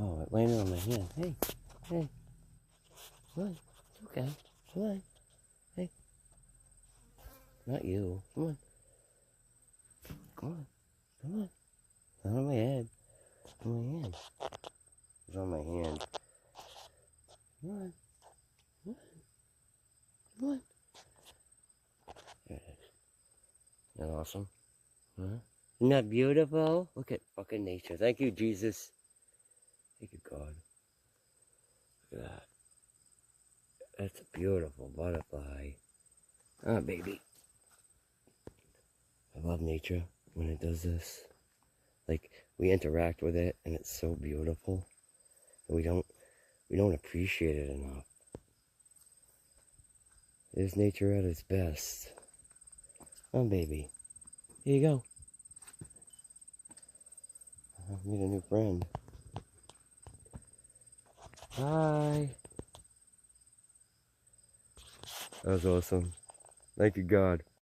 Oh, it landed on my hand. Hey, hey, come on. It's okay. Come on. Hey. Not you. Come on. Come on. Come on. Not on my head. On my hand. It's on my hand. Come on. Come on. Come on. There it is. Isn't that awesome? Huh? Isn't that beautiful? Look at fucking nature. Thank you, Jesus. Thank you, God. Look at that. That's a beautiful butterfly. Ah, baby. I love nature when it does this. Like, we interact with it, and it's so beautiful. And we don't appreciate it enough. It is nature at its best. Oh, baby. Here you go. I made a new friend. Hi. That was awesome. Thank you, God.